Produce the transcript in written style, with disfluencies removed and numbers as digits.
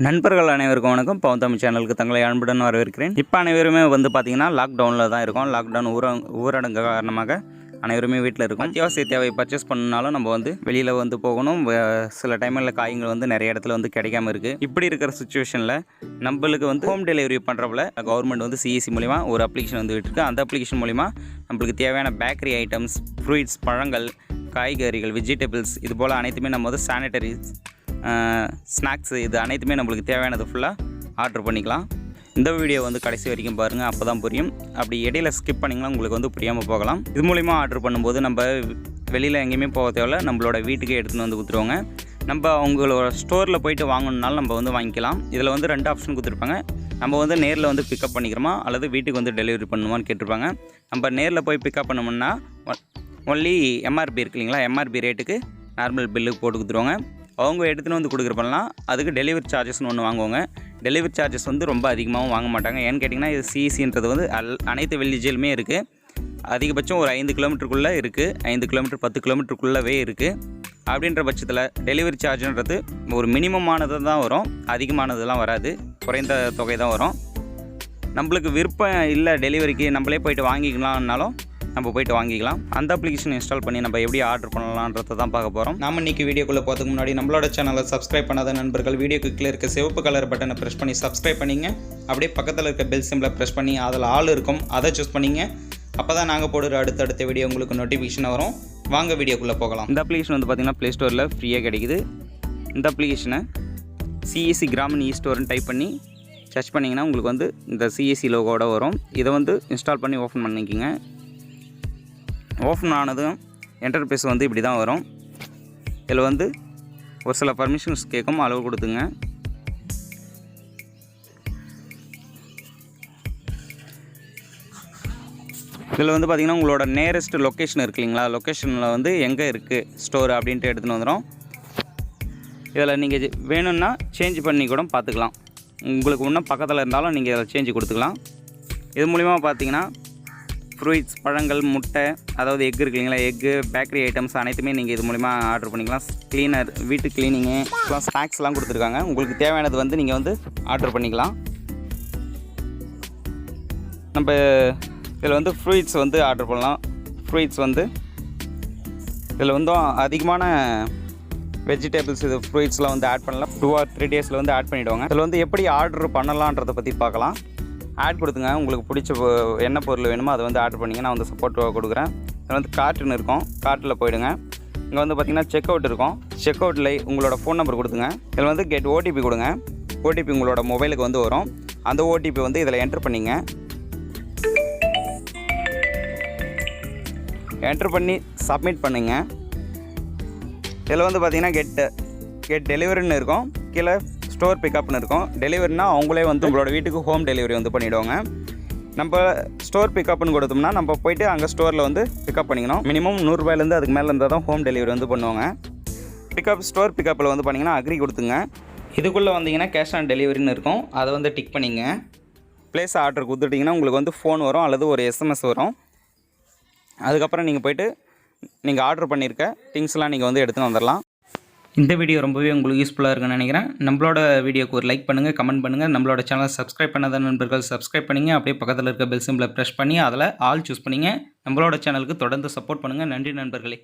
நண்பர்கள் அனைவருக்கும் வணக்கம். PavunTamil சேனலுக்கு தங்களை அன்புடன் வரவேற்கிறேன். இப்போ அனைவருமே பார்த்தீங்கன்னா லாக்டவுனில் தான் இருக்கும். லாக்டவுன் ஊரடங்கு காரணமாக அனைவருமே வீட்டில் இருக்கும். அத்தியாவசிய தேவை பர்ச்சேஸ் பண்ணாலும் நம்ம வெளியில் போகணும். சில டைமில் காய்கள் நிறைய இடத்துல கிடைக்காம இருக்குது. இப்படி இருக்கிற சுச்சுவேஷனில் நம்மளுக்கு ஹோம் டெலிவரி பண்ணுறப்பல கவர்மெண்ட் CSC மூலிமா ஒரு அப்ளிகேஷன் விட்டுருக்கு. அந்த அப்ளிகேஷன் மூலிமா நம்மளுக்கு தேவையான பேக்கரி ஐட்டம்ஸ், ஃப்ரூட்ஸ், பழங்கள், காய்கறிகள், வெஜிடபிள்ஸ் இது போல் அனைத்துமே நம்ம சானிட்டரிஸ், ஸ்நாக்ஸ் இது அனைத்துமே நம்மளுக்கு தேவையானது ஃபுல்லாக ஆர்டர் பண்ணிக்கலாம். இந்த வீடியோ கடைசி வரைக்கும் பாருங்கள், அப்போ தான் புரியும். அப்படி இடையில ஸ்கிப் பண்ணிங்கன்னா உங்களுக்கு புரியாமல் போகலாம். இது மூலிமா ஆர்டர் பண்ணும்போது நம்ம வெளியில் எங்கேயுமே போக தேவையில்ல, நம்மளோட வீட்டுக்கே எடுத்துகிட்டு கொடுத்துருவாங்க. நம்ம அவங்களோட ஸ்டோரில் போயிட்டு வாங்கணுன்னாலும் நம்ம வாங்கிக்கலாம். இதில் 2 ஆப்ஷன் கொடுத்துருப்பாங்க. நம்ம நேரில் பிக்கப் பண்ணிக்கிறோமா அல்லது வீட்டுக்கு டெலிவரி பண்ணுமான்னு கேட்டிருப்பாங்க. நம்ம நேரில் போய் பிக்கப் பண்ணோம்னா ஒன்லி எம்ஆர்பி இருக்கு இல்லைங்களா, எம்ஆர்பி ரேட்டுக்கு நார்மல் பில்லுக்கு போட்டு கொடுத்துருவாங்க. அவங்க எடுத்துகிட்டு கொடுக்குறப்பெல்லாம் அதுக்கு டெலிவரி சார்ஜஸ்னு ஒன்று வாங்குவாங்க. டெலிவரி சார்ஜஸ் ரொம்ப அதிகமாகவும் வாங்க மாட்டாங்க. ஏன்னு கேட்டிங்கன்னா இது சிஎஸ்சின்றது அனைத்து வில்லேஜிலுமே இருக்குது. அதிகபட்சம் ஒரு 5 கிலோமீட்டருக்குள்ளே இருக்குது, 5 கிலோமீட்டர் 10 கிலோமீட்டருக்குள்ளவே இருக்குது. அப்படின்ற பட்சத்தில் டெலிவரி சார்ஜுன்றது ஒரு மினிமமானது தான் வரும், அதிகமானதெல்லாம் வராது, குறைந்த தொகை தான் வரும். நம்மளுக்கு விருப்பம் இல்லை டெலிவரிக்கு, நம்மளே போய்ட்டு வாங்கிக்கலாம்னாலும் நம்ம போய்ட்டு வாங்கிக்கலாம். அந்த அப்ளிகேஷன் இன்ஸ்டால் பண்ணி நம்ம எப்படி ஆர்டர் பண்ணலான்றதை தான் பார்க்க போகிறோம். நம்ம இன்றைக்கி வீடியோக்குள்ளே போகிறதுக்கு முன்னாடி நம்மளோட சேனலை சப்ஸ்கிரைப் பண்ணாத நண்பர்கள் வீடியோக்கு கீழே இருக்க சிவப்பு கலர் பட்டனை ப்ரெஸ் பண்ணி சப்ஸ்கிரைப் பண்ணிங்க. அப்படியே பக்கத்தில் இருக்க பெல் சிம்பிளை ப்ரெஸ் பண்ணி அதில் ஆல் இருக்கும், அதை சூஸ் பண்ணிங்க. அப்போ தான் நாங்கள் போடுற அடுத்தடுத்த வீடியோ உங்களுக்கு நோட்டிஃபிகேஷன் வரும். வாங்க வீடியோக்குள்ளே போகலாம். இந்த அப்ளிகேஷன் பார்த்திங்கன்னா ப்ளே ஸ்டோரில் ஃப்ரீயாக கிடைக்குது. இந்த அப்ளிகேஷனை CSC Grameen ஸ்டோர்னு டைப் பண்ணி சர்ச் பண்ணிங்கன்னா உங்களுக்கு இந்த CSC லோகோட வரும். இதை இன்ஸ்டால் பண்ணி ஓப்பன் பண்ணிக்கிங்க. ஓப்பன் ஆனதும் இன்டர்ஃபேஸ் இப்படி தான் வரும். இதில் ஒரு சில பர்மிஷன்ஸ் கேட்கும், அளவு கொடுத்துங்க. இதில் பார்த்திங்கன்னா உங்களோட நேரஸ்ட் லொக்கேஷன் இருக்கு இல்லைங்களா, லொக்கேஷனில் எங்கே இருக்குது ஸ்டோர் அப்படின்ட்டு எடுத்துகிட்டு வந்துடும். இதில் நீங்கள் வேணும்னா சேஞ்ச் பண்ணி கூட பார்த்துக்கலாம். உங்களுக்கு இன்னும் பக்கத்தில் இருந்தாலும் நீங்கள் இதில் சேஞ்சு கொடுத்துக்கலாம். இது மூலிமா பார்த்தீங்கன்னா ஃப்ரூட்ஸ், பழங்கள், முட்டை, அதாவது எக் இருக்கு இல்லைங்களா, எக்கு, பேக்கரி ஐட்டம்ஸ் அனைத்துமே நீங்கள் இது மூலிமா ஆர்டர் பண்ணிக்கலாம். க்ளீனர், வீட்டு க்ளீனிங்கு, ஸ்நாக்ஸ்லாம் கொடுத்துருக்காங்க. உங்களுக்கு தேவையானது நீங்கள் ஆர்டர் பண்ணிக்கலாம். நம்ம இதில் ஃப்ரூட்ஸ் ஆர்டர் பண்ணலாம். ஃப்ரூட்ஸ் இதில் அதிகமான வெஜிடபிள்ஸ், இது ஃப்ரூட்ஸ்லாம் ஆட் பண்ணலாம். 2 or 3 டேஸில் ஆட் பண்ணிவிடுவாங்க. இதில் எப்படி ஆர்டர் பண்ணலான்றதை பற்றி பார்க்கலாம். ஆட் கொடுத்துங்க. உங்களுக்கு பிடிச்ச என்ன பொருள் வேணுமோ அதை ஆர்டர் பண்ணிங்க. நான் சப்போர்ட் கொடுக்குறேன். இதில் கார்ட்டுன்னு இருக்கும், கார்ட்டில் போயிடுங்க. இங்கே பார்த்திங்கன்னா செக் அவுட் இருக்கும். செக் அவுட்டில் உங்களோட ஃபோன் நம்பர் கொடுத்துங்க. இதில் கெட் ஓடிபி கொடுங்க. ஓடிபி உங்களோட மொபைலுக்கு வரும். அந்த ஓடிபி இதில் என்ட்ரு பண்ணிங்க. என்ட்ரு பண்ணி சப்மிட் பண்ணுங்க. இதில் பார்த்திங்கன்னா கெட் டெலிவரின்னு இருக்கும். கீழே ஸ்டோர் பிக்கப்னு இருக்கும். டெலிவரினா அவங்களே உங்களோட வீட்டுக்கு ஹோம் டெலிவரி பண்ணிவிடுவாங்க. நம்ம ஸ்டோர் பிக்கப்னு கொடுத்தோம்னா நம்ம போய்ட்டு அங்கே ஸ்டோரில் பிக்கப் பண்ணிக்கணும். மினிமம் 100 ரூபாயிலேருந்து அதுக்கு மேலே இருந்தால் தான் ஹோம் டெலிவரி பண்ணுவாங்க. ஸ்டோர் பிக்கப்பில் பண்ணிங்கன்னா அக்ரி கொடுத்துங்க. இதுக்குள்ளே வந்தீங்கன்னா கேஷ் ஆன் டெலிவரின்னு இருக்கும். அதை டிக் பண்ணிங்க. ப்ளேஸ் ஆர்டர் கொடுத்துட்டிங்கன்னா உங்களுக்கு ஃபோன் வரும் அல்லது ஒரு SMS வரும். அதுக்கப்புறம் நீங்கள் போய்ட்டு நீங்கள் ஆர்டர் பண்ணியிருக்க திங்ஸ்லாம் நீங்கள் எடுத்துன்னு வந்துடலாம். இந்த வீடியோ ரொம்பவே உங்களுக்கு யூஸ்ஃபுல்லாக இருக்குன்னு நினைக்கிறேன். நம்மளோட வீடியோக்கு ஒரு லைக் பண்ணுங்கள், கமெண்ட் பண்ணுங்கள். நம்மளோட சேனலை சப்ஸ்கிரைப் பண்ணாத நண்பர்கள் சப்ஸ்கிரைப் பண்ணிங்க. அப்படியே பக்கத்தில் இருக்க பெல் சிம்பிளை ப்ரெஸ் பண்ணி அதில் ஆல் சூஸ் பண்ணிங்க. நம்மளோட சேனலுக்கு தொடர்ந்து சப்போர்ட் பண்ணுங்கள். நன்றி நண்பர்களே.